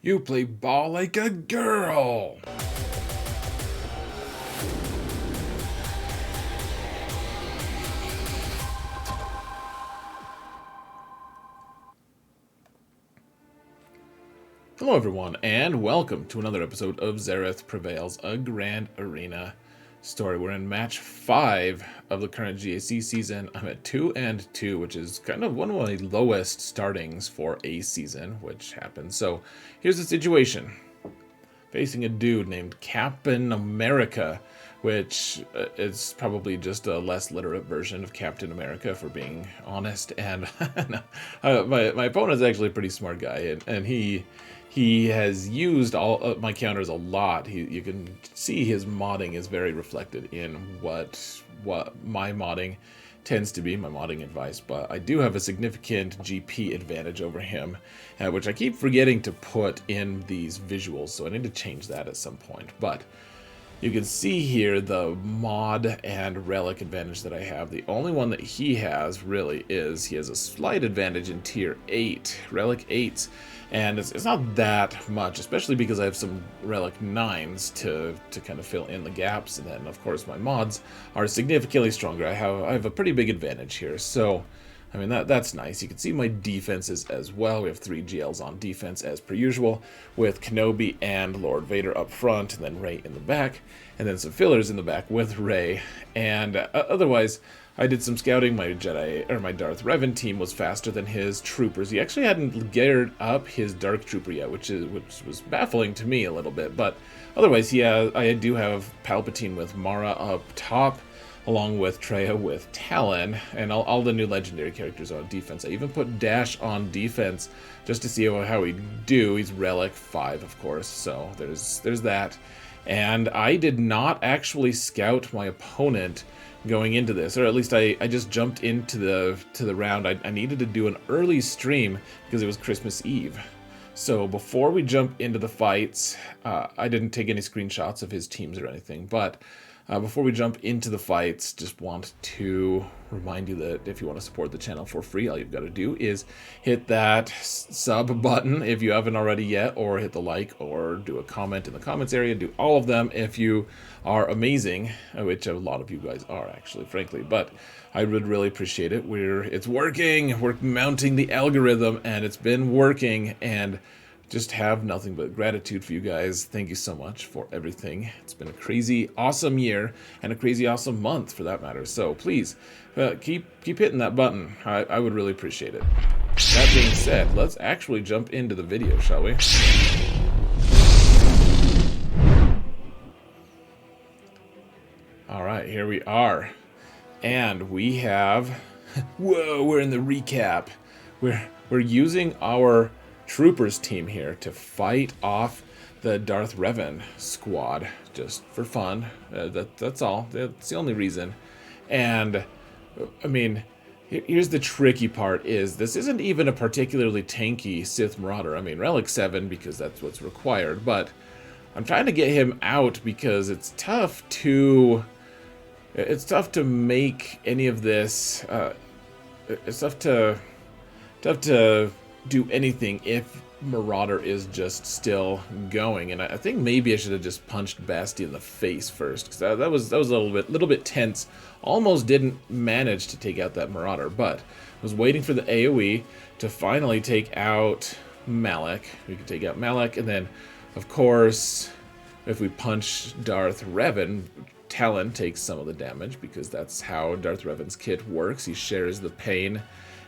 You play ball like a girl! Hello everyone, and welcome to another episode of Xaereth Prevails, a Grand Arena story. We're in match 5 of the current GAC season. I'm at 2-2, which is kind of one of my lowest startings for a season, which happens. So here's the situation. Facing a dude named Captain America, which is probably just a less literate version of Captain America, for being honest. And my opponent is actually a pretty smart guy, and he has used all of my counters a lot. You can see his modding is very reflected in what my modding tends to be, my modding advice, but I do have a significant GP advantage over him, which I keep forgetting to put in these visuals, so I need to change that at some point. But you can see here the mod and relic advantage that I have. The only one that he has really is he has a slight advantage in tier 8, relic 8s, and it's not that much, especially because I have some relic 9s to kind of fill in the gaps, and then of course my mods are significantly stronger. I have a pretty big advantage here, so I mean, that's nice. You can see my defenses as well. We have 3 GLs on defense as per usual, with Kenobi and Lord Vader up front, and then Rey in the back, and then some fillers in the back with Rey. And otherwise, I did some scouting. My Jedi, or my Darth Revan team was faster than his troopers. He actually hadn't geared up his Dark Trooper yet, which was baffling to me a little bit. But otherwise, I do have Palpatine with Mara up top, along with Traya with Talon, and all the new legendary characters on defense. I even put Dash on defense just to see how he'd do. He's Relic 5, of course, so there's that. And I did not actually scout my opponent going into this, or at least I just jumped into the round. I needed to do an early stream because it was Christmas Eve. So before we jump into the fights, I didn't take any screenshots of his teams or anything, but before we jump into the fights, just want to remind you that if you want to support the channel for free, all you've got to do is hit that sub button if you haven't already yet, or hit the like, or do a comment in the comments area. Do all of them if you are amazing, which a lot of you guys are actually, frankly, but I would really appreciate it. It's working. We're mounting the algorithm, and it's been working, and just have nothing but gratitude for you guys. Thank you so much for everything. It's been a crazy, awesome year, and a crazy, awesome month for that matter. So please, keep hitting that button. I would really appreciate it. That being said, let's actually jump into the video, shall we? All right, here we are. And we have, whoa, we're in the recap. We're using our Troopers team here to fight off the Darth Revan squad, just for fun. That's all. That's the only reason. And I mean, here's the tricky part: is this isn't even a particularly tanky Sith Marauder. I mean, Relic 7 because that's what's required, but I'm trying to get him out because it's tough to make any of this. It's tough to do anything if Marauder is just still going, and I think maybe I should have just punched Basti in the face first, because that was a little bit tense. Almost didn't manage to take out that Marauder, but was waiting for the AoE to finally take out Malak. We could take out Malak, and then of course if we punch Darth Revan, Talon takes some of the damage, because that's how Darth Revan's kit works. He shares the pain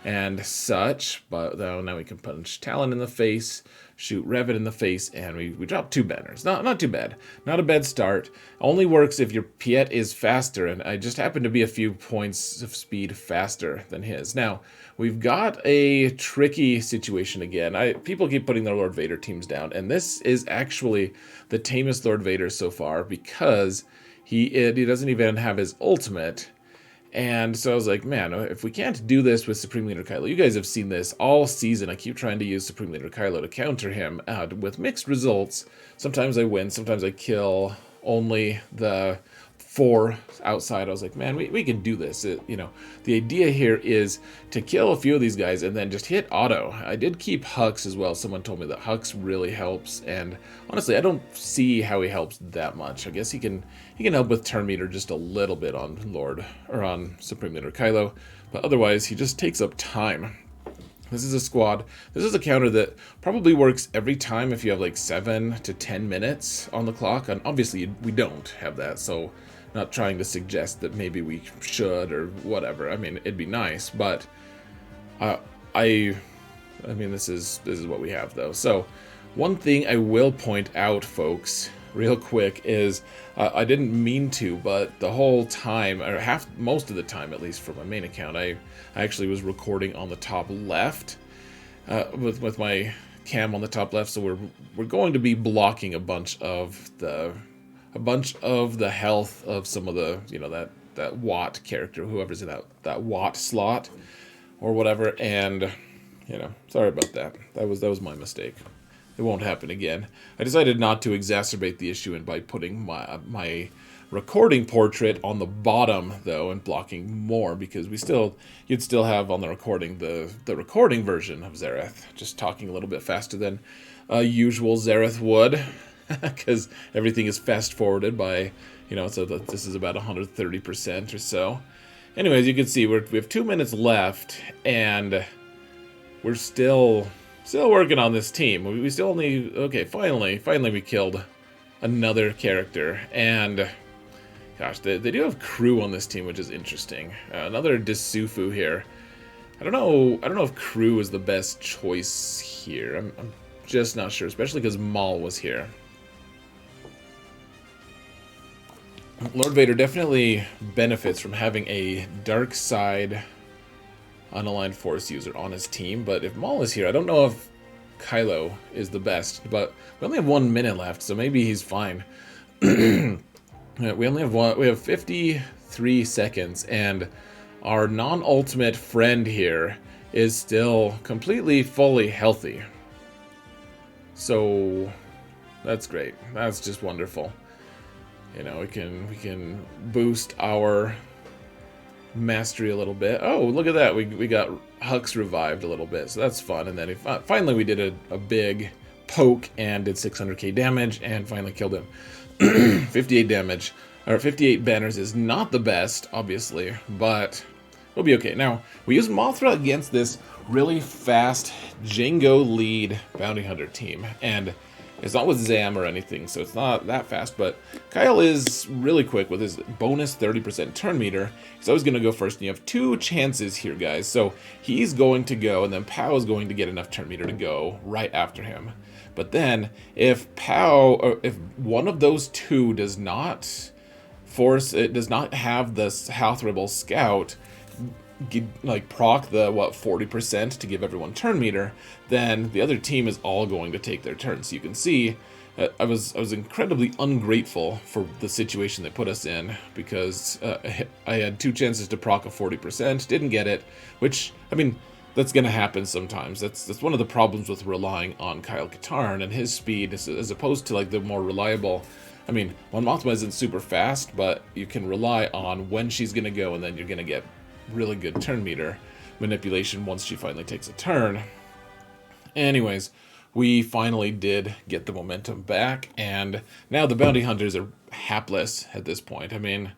and such, but now we can punch Talon in the face, shoot Revan in the face, and we drop 2 banners. Not too bad. Not a bad start. Only works if your Piet is faster, and I just happen to be a few points of speed faster than his. Now, we've got a tricky situation again. People keep putting their Lord Vader teams down, and this is actually the tamest Lord Vader so far, because he doesn't even have his ultimate. And so I was like, man, if we can't do this with Supreme Leader Kylo, you guys have seen this all season. I keep trying to use Supreme Leader Kylo to counter him with mixed results. Sometimes I win, sometimes I kill only the 4 outside. I was like, man, we can do this. You know, the idea here is to kill a few of these guys and then just hit auto. I did keep Hux as well. Someone told me that Hux really helps, and honestly, I don't see how he helps that much. I guess he can help with turn meter just a little bit on Lord, or on Supreme Leader Kylo, but otherwise he just takes up time. This is a squad. This is a counter that probably works every time if you have like 7 to 10 minutes on the clock. And obviously we don't have that, so not trying to suggest that maybe we should or whatever. I mean, it'd be nice, but I mean, this is what we have though. So one thing I will point out, folks, real quick, is I didn't mean to, but the whole time, or most of the time at least for my main account, I actually was recording on the top left with my cam on the top left, so we're going to be blocking a bunch of the health of some of the, you know, that Watt character, whoever's in that Watt slot or whatever, and you know, sorry about that. That was my mistake. It won't happen again. I decided not to exacerbate the issue by putting my recording portrait on the bottom though and blocking more, because you'd still have on the recording the recording version of Xaereth, just talking a little bit faster than usual Xaereth would, because everything is fast forwarded by, you know, so that this is about 130% or so. Anyways, you can see we have 2 minutes left, and we're still working on this team. We still only, okay, finally we killed another character, and gosh, they do have crew on this team, which is interesting. Another Disufu here. I don't know if crew is the best choice here. I'm just not sure, especially because Maul was here. Lord Vader definitely benefits from having a dark side unaligned force user on his team, but if Maul is here, I don't know if Kylo is the best, but we only have 1 minute left, so maybe he's fine. We have 53 seconds, and our non-ultimate friend here is still completely, fully healthy. So that's great. That's just wonderful. You know, we can boost our mastery a little bit. Oh, look at that. We got Hux revived a little bit, so that's fun. And then finally we did a big poke and did 600k damage and finally killed him. 58 damage, or 58 banners is not the best, obviously, but we'll be okay. Now, we use Mothra against this really fast Jango lead bounty hunter team, and it's not with Zam or anything, so it's not that fast, but Kyle is really quick with his bonus 30% turn meter. He's always going to go first, and you have 2 chances here, guys. So he's going to go, and then Pow is going to get enough turn meter to go right after him. But then, if one of those 2 does not have the Half Rebel Scout, like proc the 40% to give everyone turn meter, then the other team is all going to take their turn. So you can see I was incredibly ungrateful for the situation they put us in, because I had 2 chances to proc a 40%, didn't get it, which, I mean, that's gonna happen sometimes. That's one of the problems with relying on Kyle Katarn and his speed, as opposed to like the more reliable. I mean, Mon Mothma isn't super fast, but you can rely on when she's gonna go, and then you're gonna get really good turn meter manipulation once she finally takes a turn. Anyways, we finally did get the momentum back, and now the bounty hunters are hapless at this point. I mean,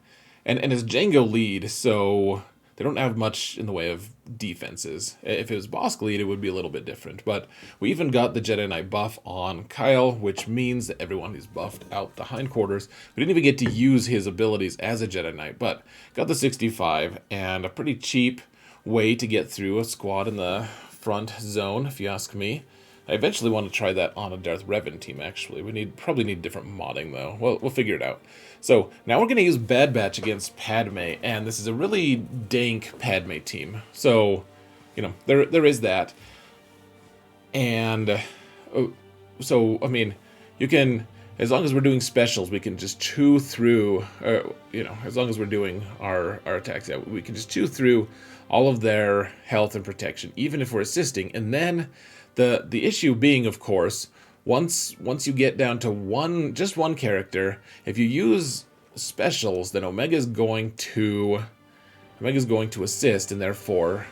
and it's Jango lead, so they don't have much in the way of defenses. If it was Bosk lead, it would be a little bit different, but we even got the Jedi Knight buff on Kyle, which means that everyone is buffed out the hindquarters. We didn't even get to use his abilities as a Jedi Knight, but got the 65, and a pretty cheap way to get through a squad in the front zone, if you ask me. I eventually want to try that on a Darth Revan team, actually. We probably need different modding, though. We'll figure it out. So, now we're going to use Bad Batch against Padme, and this is a really dank Padme team. So, you know, there is that. And, so, I mean, you can, as long as we're doing specials, we can just chew through, you know, as long as we're doing our attacks, yeah, we can just chew through all of their health and protection, even if we're assisting. And then the issue being, of course, once you get down to just one character, if you use specials, then Omega's going to assist and therefore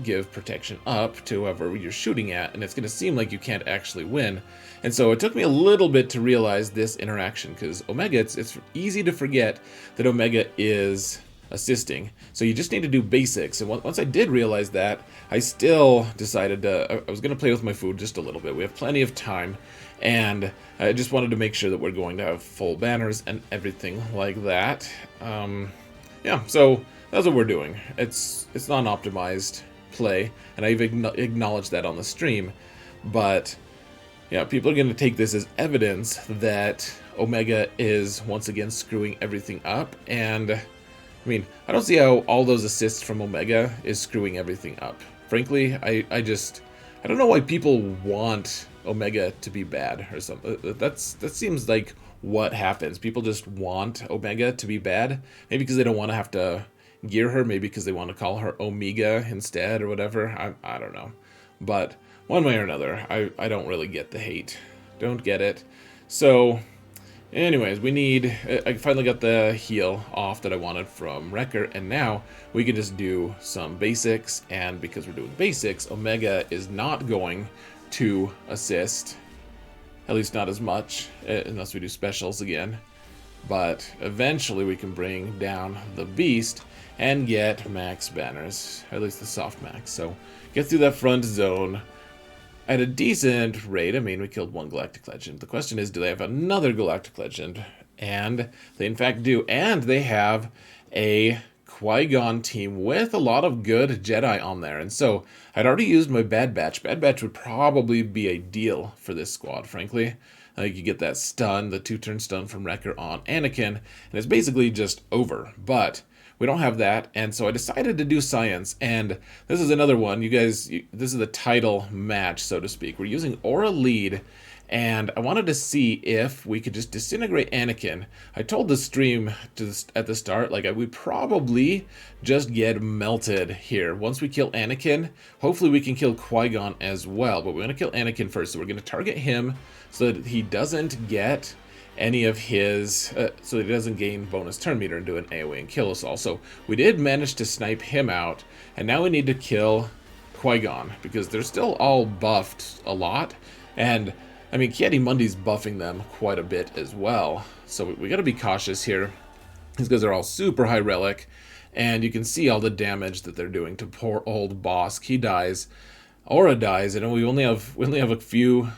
give protection up to whoever you're shooting at, and it's going to seem like you can't actually win. And so it took me a little bit to realize this interaction, because Omega, it's easy to forget that Omega is assisting. So you just need to do basics. And once I did realize that, I still decided I was going to play with my food just a little bit. We have plenty of time, and I just wanted to make sure that we're going to have full banners and everything like that. Yeah, so that's what we're doing. It's not an optimized play, and I've acknowledged that on the stream, but yeah, people are going to take this as evidence that Omega is once again screwing everything up. And I mean, I don't see how all those assists from Omega is screwing everything up. Frankly, I don't know why people want Omega to be bad or something. That seems like what happens. People just want Omega to be bad, maybe because they don't want to have to gear her, maybe because they want to call her Omega instead or whatever. I don't know, but one way or another, I don't really get the hate. Don't get it. So anyways, I finally got the heal off that I wanted from Wrecker, and now we can just do some basics. And because we're doing basics, Omega is not going to assist, at least not as much, unless we do specials again. But eventually we can bring down the beast and get max banners, or at least the soft max. So get through that front zone at a decent rate. I mean, we killed one Galactic Legend. The question is, do they have another Galactic Legend? And they in fact do. And they have a Qui-Gon team with a lot of good Jedi on there. And so I'd already used my Bad Batch. Bad Batch would probably be ideal for this squad, frankly. You get that stun, the 2-turn stun from Wrecker on Anakin, and it's basically just over. But we don't have that, and so I decided to do science. And this is another one. You guys, this is the title match, so to speak. We're using Aurra lead, and I wanted to see if we could just disintegrate Anakin. I told the stream at the start, like, we probably just get melted here. Once we kill Anakin, hopefully we can kill Qui-Gon as well, but we're going to kill Anakin first. So we're going to target him so that he doesn't get any of his, so that he doesn't gain bonus turn meter and do an AoE and kill us all. So we did manage to snipe him out, and now we need to kill Qui-Gon, because they're still all buffed a lot, and I mean, Ki-Adi-Mundi's buffing them quite a bit as well. So we got to be cautious here. These guys are all super high relic, and you can see all the damage that they're doing to poor old Bosk. He dies, Aurra dies, and we only have a few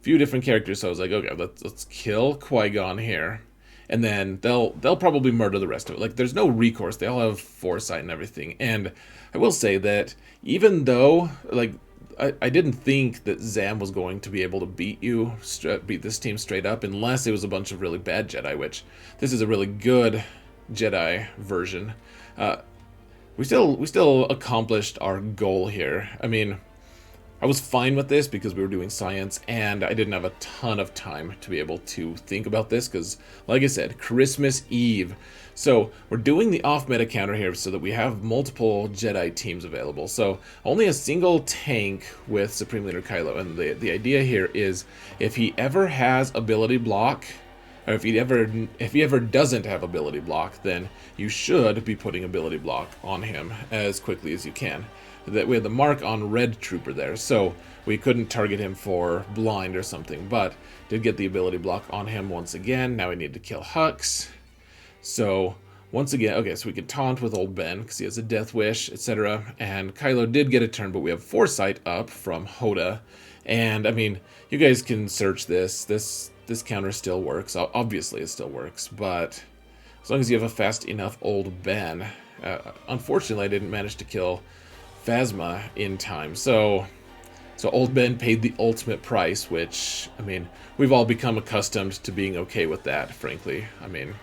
different characters. So I was like, okay, let's kill Qui-Gon here, and then they'll probably murder the rest of it. Like, there's no recourse. They all have foresight and everything. And I will say that even though, like, I didn't think that Zam was going to be able to beat this team straight up, unless it was a bunch of really bad Jedi, which this is a really good Jedi version. We still accomplished our goal here. I mean, I was fine with this because we were doing science, and I didn't have a ton of time to be able to think about this because, like I said, Christmas Eve. So we're doing the off-meta counter here so that we have multiple Jedi teams available. So only a single tank with Supreme Leader Kylo, and the idea here is if he ever has ability block, or if he ever doesn't have ability block, then you should be putting ability block on him as quickly as you can. That we had the mark on Red Trooper there, so we couldn't target him for blind or something, but did get the ability block on him once again. Now we need to kill Hux. So once again, okay, so we can taunt with old Ben because he has a death wish, etc. And Kylo did get a turn, but we have foresight up from Hoda. And I mean, you guys can search this. This counter still works. Obviously, it still works, but as long as you have a fast enough old Ben. Unfortunately, I didn't manage to kill Phasma in time, so old Ben paid the ultimate price, which, I mean, we've all become accustomed to being okay with that, frankly. I mean,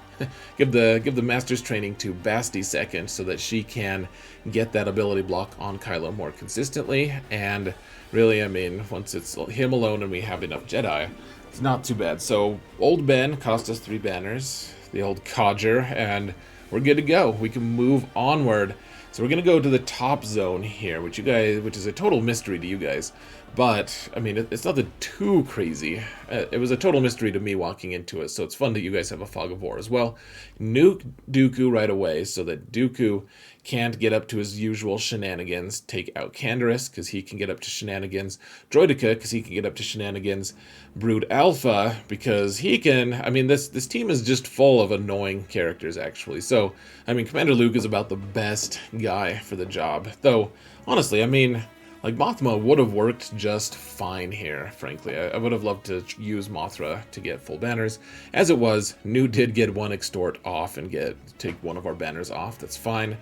give the Master's training to Basti second so that she can get that ability block on Kylo more consistently, and really, I mean, once it's him alone and we have enough Jedi, it's not too bad. So old Ben cost us 3 banners, the old codger, and we're good to go. We can move onward. So we're going to go to the top zone here, which is a total mystery to you guys. But, I mean, it's nothing too crazy. It was a total mystery to me walking into it, so it's fun that you guys have a Fog of War as well. Nuke Dooku right away so that Dooku can't get up to his usual shenanigans. Take out Canderous, because he can get up to shenanigans. Droideka, because he can get up to shenanigans. Brood Alpha, because he can... I mean, this team is just full of annoying characters, actually. So, I mean, Commander Luke is about the best guy for the job. Though, honestly, I mean... like, Mothma would have worked just fine here, frankly. I would have loved to use Mothra to get full banners. As it was, Nute did get one extort off and take one of our banners off. That's fine.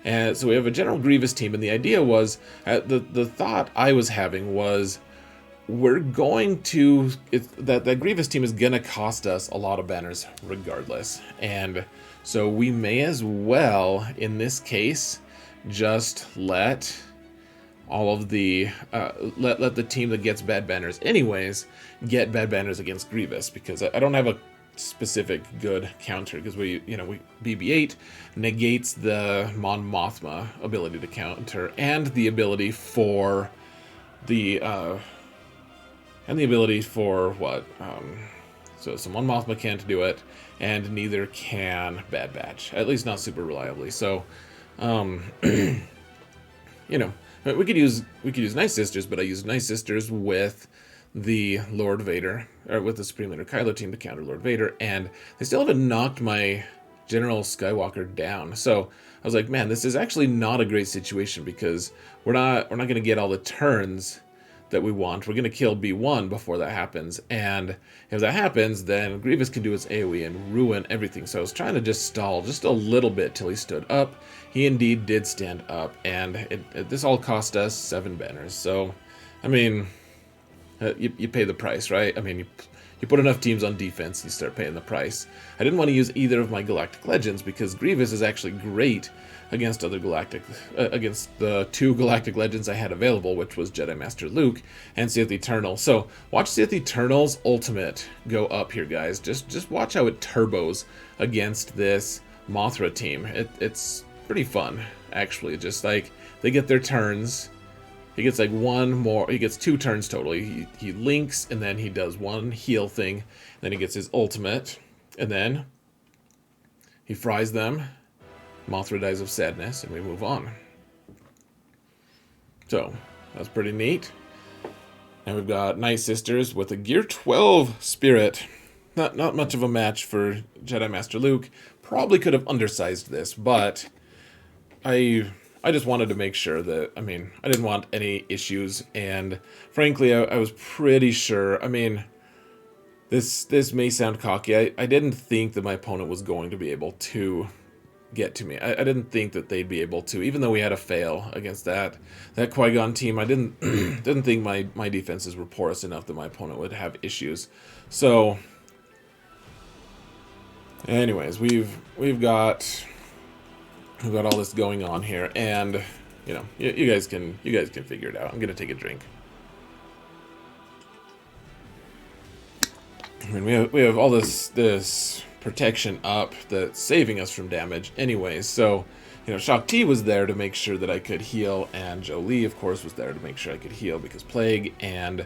And so we have a General Grievous team, and the idea was, the thought I was having was, we're going to... that Grievous team is going to cost us a lot of banners regardless. And so we may as well, in this case, just let... all of the let the team that gets bad banners anyways get bad banners against Grievous, because I don't have a specific good counter, because we BB-8 negates the Mon Mothma ability to counter, and the ability for what so Mon Mothma can't do it, and neither can Bad Batch, at least not super reliably. So we could use Night Sisters, but I used Night Sisters with the Lord Vader, or with the Supreme Leader Kylo team to counter Lord Vader, and they still haven't knocked my General Skywalker down. So I was like, man, this is actually not a great situation, because we're not going to get all the turns that we want. We're going to kill B1 before that happens, and if that happens, then Grievous can do its AoE and ruin everything. So I was trying to just stall just a little bit till he stood up. He indeed did stand up, and this all cost us 7 banners. So, I mean, you pay the price, right? I mean, you put enough teams on defense, you start paying the price. I didn't want to use either of my Galactic Legends, because Grievous is actually great against against the 2 Galactic Legends I had available, which was Jedi Master Luke and Sith Eternal. So watch Sith Eternal's ultimate go up here, guys. Just watch how it turbos against this Mothra team. It's pretty fun, actually. Just like they get their turns. He gets like one more. He gets 2 turns total. He links, and then he does one heal thing. Then he gets his ultimate, and then he fries them. Mothra dies of sadness, and we move on. So that's pretty neat. And we've got Night Sisters with a Gear 12 Spirit. Not much of a match for Jedi Master Luke. Probably could have undersized this, but I just wanted to make sure that, I mean, I didn't want any issues, and frankly, I was pretty sure. I mean, this may sound cocky. I didn't think that my opponent was going to be able to get to me. I didn't think that they'd be able to, even though we had a fail against that Qui-Gon team. I didn't didn't think my defenses were porous enough that my opponent would have issues. So, anyways, we've got all this going on here, and you guys can figure it out. I'm gonna take a drink. I mean, we have all this protection up that's saving us from damage anyways. So, Shaak Ti was there to make sure that I could heal, and Jolie, of course, was there to make sure I could heal because Plague. And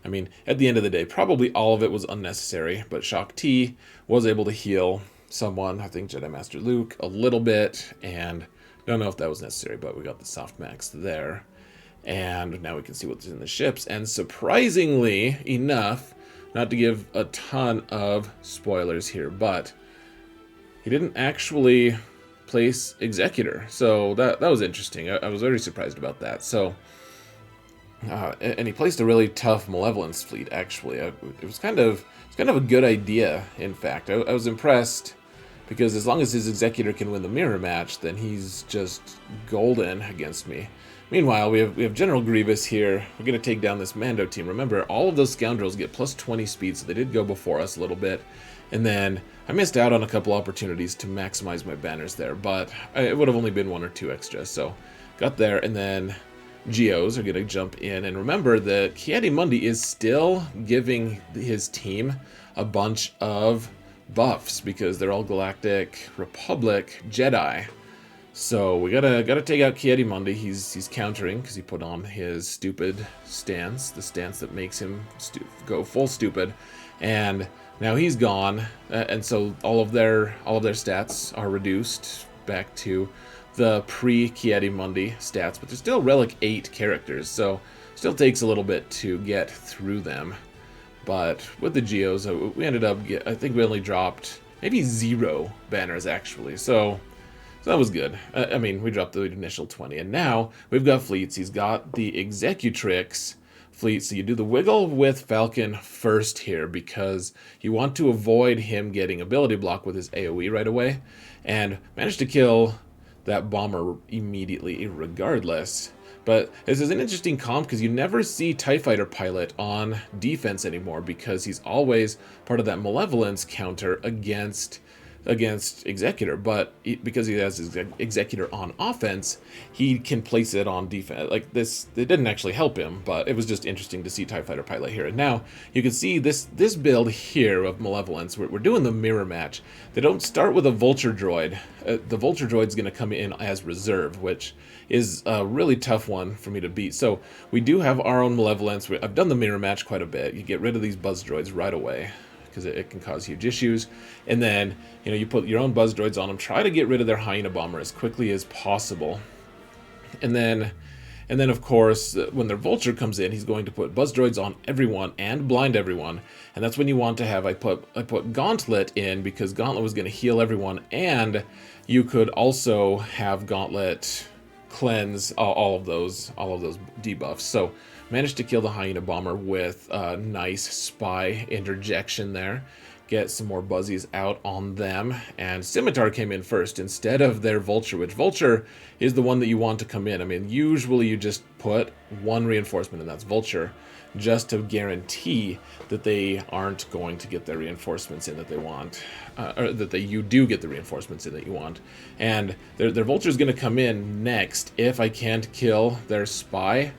I mean, at the end of the day, probably all of it was unnecessary, but Shaak Ti was able to heal someone, I think Jedi Master Luke, a little bit, and don't know if that was necessary, but we got the soft max there. And now we can see what's in the ships, and surprisingly enough, not to give a ton of spoilers here, but he didn't actually place Executor, so that was interesting. I was very surprised about that. So, and he placed a really tough Malevolence fleet, actually. It was kind of a good idea, in fact. I was impressed, because as long as his Executor can win the mirror match, then he's just golden against me. Meanwhile, we have General Grievous here. We're going to take down this Mando team. Remember, all of those scoundrels get plus 20 speed, so they did go before us a little bit. And then I missed out on a couple opportunities to maximize my banners there, but it would have only been 1 or 2 extra. So got there, and then Geos are going to jump in. And remember that Ki-Adi-Mundi is still giving his team a bunch of buffs, because they're all Galactic Republic Jedi. So we gotta take out Ki-Adi-Mundi. He's countering because he put on his stupid stance, the stance that makes him go full stupid, and now he's gone, and so all of their stats are reduced back to the pre-Ki-Adi-Mundi stats, but they're still Relic 8 characters, so still takes a little bit to get through them. But with the Geos, we ended up I think we only dropped maybe 0 banners actually, so that was good. I mean, we dropped the initial 20, and now we've got fleets. He's got the Executrix fleet, so you do the wiggle with Falcon first here because you want to avoid him getting ability block with his AoE right away, and managed to kill that bomber immediately regardless. But this is an interesting comp because you never see TIE Fighter pilot on defense anymore because he's always part of that Malevolence counter against Executor, but because he has his Executor on offense, he can place it on defense. Like this, it didn't actually help him, but it was just interesting to see TIE Fighter pilot here. And now you can see this build here of Malevolence. We're doing the mirror match. They don't start with a Vulture droid. The Vulture droid's going to come in as reserve, which is a really tough one for me to beat. So we do have our own Malevolence. I've done the mirror match quite a bit. You get rid of these buzz droids right away, because it can cause huge issues. And then, you know, you put your own buzz droids on them, try to get rid of their hyena bomber as quickly as possible. And then of course, when their vulture comes in, he's going to put buzz droids on everyone and blind everyone. And that's when you want to have, I put Gauntlet in because Gauntlet was going to heal everyone, and you could also have Gauntlet cleanse all of those debuffs. So managed to kill the hyena bomber with a nice spy interjection there. Get some more buzzies out on them. And Scimitar came in first instead of their Vulture, which Vulture is the one that you want to come in. I mean, usually you just put one reinforcement, and that's Vulture, just to guarantee that they aren't going to get their reinforcements in that they want. Or that you do get the reinforcements in that you want. And their Vulture is going to come in next if I can't kill their spy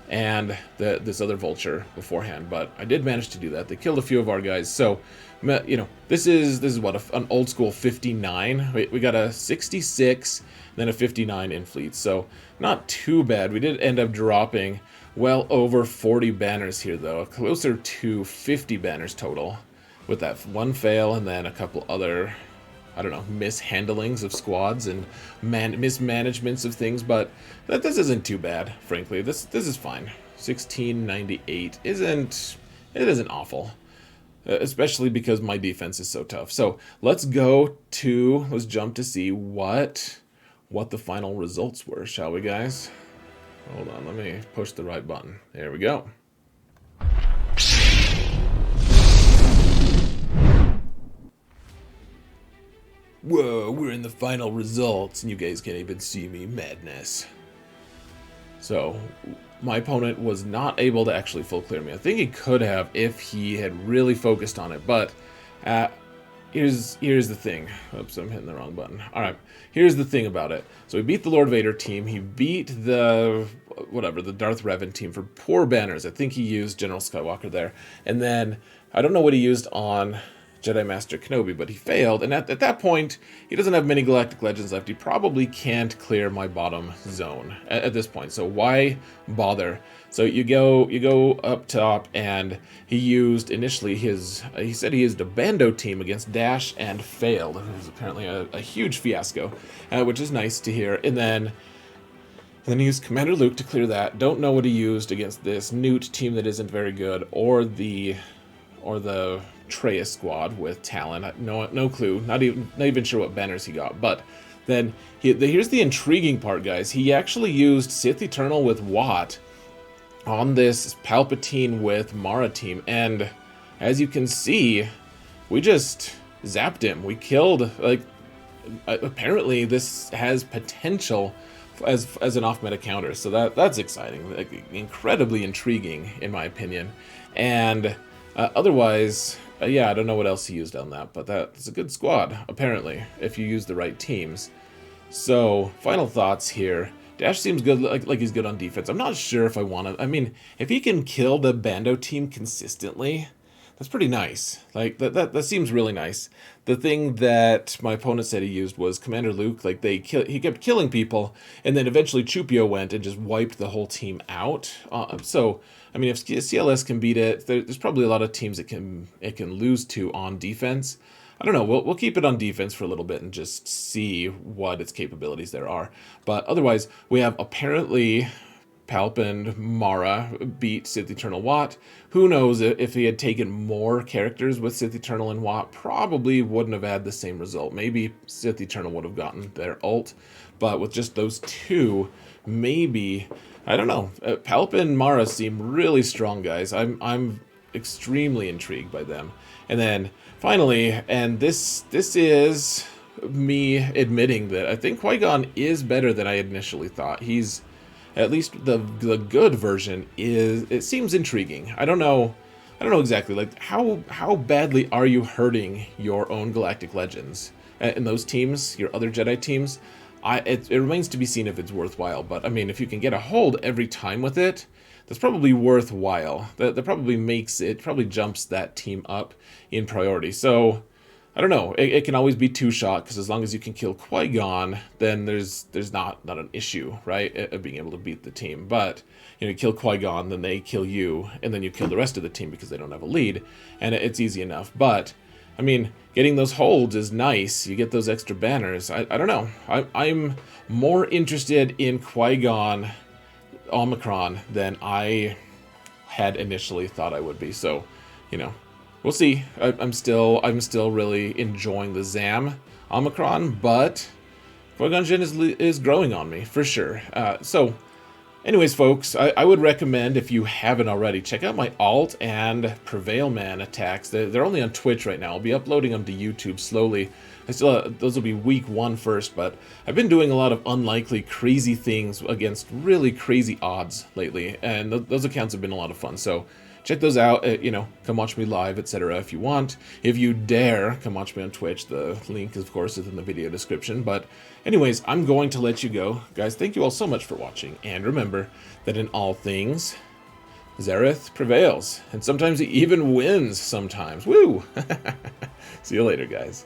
and this other Vulture beforehand, but I did manage to do that. They killed a few of our guys, so you know, this is what, an old school 59. We got a 66, then a 59 in fleet, so not too bad. We did end up dropping well over 40 banners here, though, closer to 50 banners total, with that one fail and then a couple other, I don't know, mishandlings of squads and mismanagements of things, but this isn't too bad, frankly. This is fine. 1698 isn't awful, especially because my defense is so tough. So let's jump to see what the final results were, shall we, guys? Hold on, let me push the right button. There we go. Whoa, we're in the final results, and you guys can't even see me. Madness. So, my opponent was not able to actually full clear me. I think he could have if he had really focused on it, but here's the thing. Oops, I'm hitting the wrong button. Alright, here's the thing about it. So he beat the Lord Vader team, he beat the Darth Revan team for poor banners. I think he used General Skywalker there. And then, I don't know what he used on Jedi Master Kenobi, but he failed, and at that point, he doesn't have many Galactic Legends left. He probably can't clear my bottom zone at this point, so why bother? So you go up top, and he used initially he said he used a Bando team against Dash and failed. It was apparently a huge fiasco, which is nice to hear. And then he used Commander Luke to clear that. Don't know what he used against this Nute team that isn't very good, or the Treyas squad with Talon. No clue. Not even sure what banners he got. But then here's the intriguing part, guys. He actually used Sith Eternal with Watt on this Palpatine with Mara team, and as you can see, we just zapped him. We killed, like, apparently this has potential as an off-meta counter, so that's exciting, like, incredibly intriguing in my opinion. And otherwise, yeah, I don't know what else he used on that, but that's a good squad, apparently, if you use the right teams. So, final thoughts here. Dash seems good, like he's good on defense. I'm not sure if I want to. I mean, if he can kill the Bando team consistently, That's pretty nice. Like that seems really nice. The thing that my opponent said he used was Commander Luke. Like he kept killing people, and then eventually Chupio went and just wiped the whole team out. So I mean, if CLS can beat it, there's probably a lot of teams it can lose to on defense. I don't know. We'll keep it on defense for a little bit and just see what its capabilities there are. But otherwise, we have apparently Palp and Mara beat Sith Eternal Wat. Who knows if he had taken more characters with Sith Eternal and Wat, probably wouldn't have had the same result. Maybe Sith Eternal would have gotten their ult, but with just those two, maybe, I don't know. Palp and Mara seem really strong, guys. I'm extremely intrigued by them. And then finally, and this is me admitting that I think Qui-Gon is better than I initially thought. He's at least the good version it seems intriguing. I don't know exactly, like how badly are you hurting your own Galactic Legends in those teams, your other Jedi teams? It remains to be seen if it's worthwhile, but I mean, if you can get a hold every time with it, that's probably worthwhile. That probably jumps that team up in priority. So I don't know. It can always be two-shot, because as long as you can kill Qui-Gon, then there's not an issue, right, of being able to beat the team. But you kill Qui-Gon, then they kill you, and then you kill the rest of the team because they don't have a lead, and it's easy enough. But I mean, getting those holds is nice. You get those extra banners. I don't know. I'm more interested in Qui-Gon Omicron than I had initially thought I would be. So, we'll see. I'm still really enjoying the Zam Omicron, but Qui-Gon Jinn is growing on me for sure. So, anyways, folks, I would recommend, if you haven't already, check out my alt and Prevail Man attacks. They're only on Twitch right now. I'll be uploading them to YouTube slowly. Those will be week 1 first, but I've been doing a lot of unlikely, crazy things against really crazy odds lately, and those accounts have been a lot of fun. So check those out. Come watch me live, etc. if you want. If you dare, come watch me on Twitch. The link, of course, is in the video description. But anyways, I'm going to let you go. Guys, thank you all so much for watching. And remember that in all things, Xaereth prevails. And sometimes he even wins sometimes. Woo! See you later, guys.